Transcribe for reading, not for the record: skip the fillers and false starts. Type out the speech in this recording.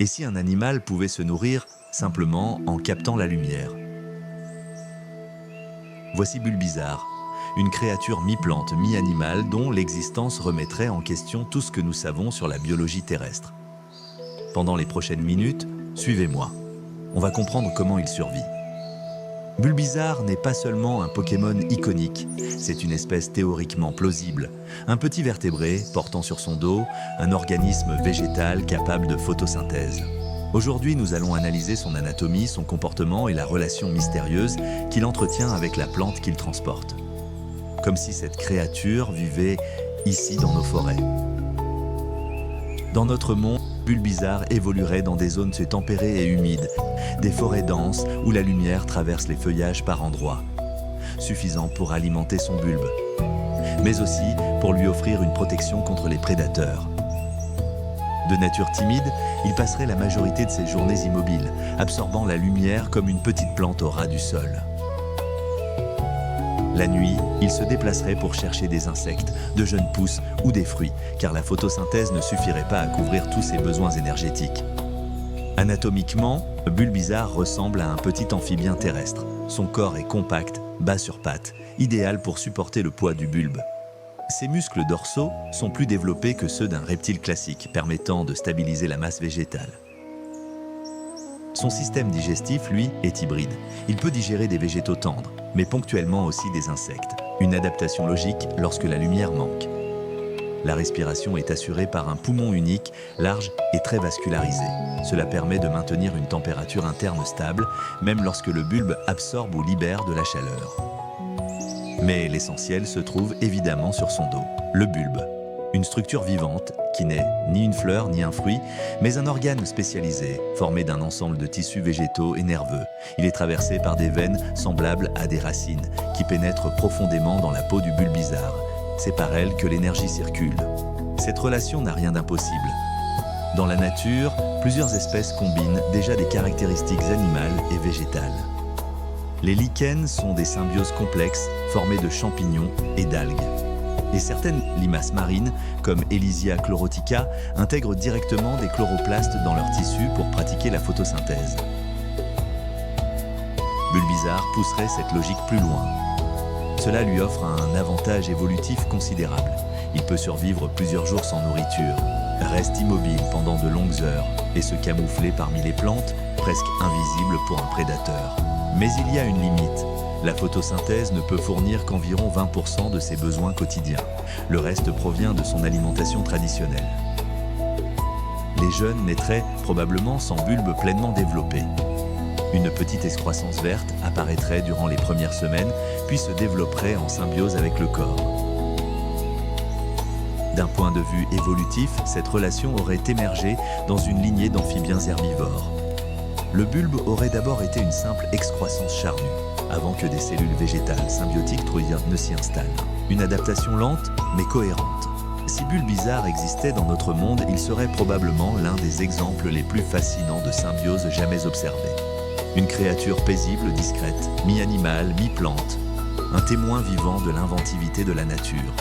Et si un animal pouvait se nourrir simplement en captant la lumière? Voici Bulbizarre, une créature mi-plante, mi-animale dont l'existence remettrait en question tout ce que nous savons sur la biologie terrestre. Pendant les prochaines minutes, suivez-moi. On va comprendre comment il survit. Bulbizarre n'est pas seulement un Pokémon iconique, c'est une espèce théoriquement plausible. Un petit vertébré portant sur son dos un organisme végétal capable de photosynthèse. Aujourd'hui, nous allons analyser son anatomie, son comportement et la relation mystérieuse qu'il entretient avec la plante qu'il transporte. Comme si cette créature vivait ici dans nos forêts. Dans notre monde, Bulbizarre évoluerait dans des zones tempérées et humides, des forêts denses où la lumière traverse les feuillages par endroits, suffisant pour alimenter son bulbe, mais aussi pour lui offrir une protection contre les prédateurs. De nature timide, il passerait la majorité de ses journées immobiles, absorbant la lumière comme une petite plante au ras du sol. La nuit, il se déplacerait pour chercher des insectes, de jeunes pousses ou des fruits, car la photosynthèse ne suffirait pas à couvrir tous ses besoins énergétiques. Anatomiquement, Bulbizarre ressemble à un petit amphibien terrestre. Son corps est compact, bas sur pattes, idéal pour supporter le poids du bulbe. Ses muscles dorsaux sont plus développés que ceux d'un reptile classique, permettant de stabiliser la masse végétale. Son système digestif, lui, est hybride. Il peut digérer des végétaux tendres, mais ponctuellement aussi des insectes. Une adaptation logique lorsque la lumière manque. La respiration est assurée par un poumon unique, large et très vascularisé. Cela permet de maintenir une température interne stable, même lorsque le bulbe absorbe ou libère de la chaleur. Mais l'essentiel se trouve évidemment sur son dos, le bulbe. Une structure vivante qui n'est ni une fleur ni un fruit, mais un organe spécialisé, formé d'un ensemble de tissus végétaux et nerveux. Il est traversé par des veines semblables à des racines qui pénètrent profondément dans la peau du Bulbizarre. C'est par elles que l'énergie circule. Cette relation n'a rien d'impossible. Dans la nature, plusieurs espèces combinent déjà des caractéristiques animales et végétales. Les lichens sont des symbioses complexes formées de champignons et d'algues. Et certaines limaces marines, comme Elysia chlorotica, intègrent directement des chloroplastes dans leurs tissus pour pratiquer la photosynthèse. Bulbizarre pousserait cette logique plus loin. Cela lui offre un avantage évolutif considérable. Il peut survivre plusieurs jours sans nourriture, reste immobile pendant de longues heures et se camoufler parmi les plantes, presque invisible pour un prédateur. Mais il y a une limite. La photosynthèse ne peut fournir qu'environ 20% de ses besoins quotidiens. Le reste provient de son alimentation traditionnelle. Les jeunes naîtraient probablement sans bulbe pleinement développé. Une petite excroissance verte apparaîtrait durant les premières semaines, puis se développerait en symbiose avec le corps. D'un point de vue évolutif, cette relation aurait émergé dans une lignée d'amphibiens herbivores. Le bulbe aurait d'abord été une simple excroissance charnue, avant que des cellules végétales symbiotiques ne s'y installent. Une adaptation lente, mais cohérente. Si Bulbizarre existait dans notre monde, il serait probablement l'un des exemples les plus fascinants de symbiose jamais observés. Une créature paisible, discrète, mi-animale, mi-plante, un témoin vivant de l'inventivité de la nature.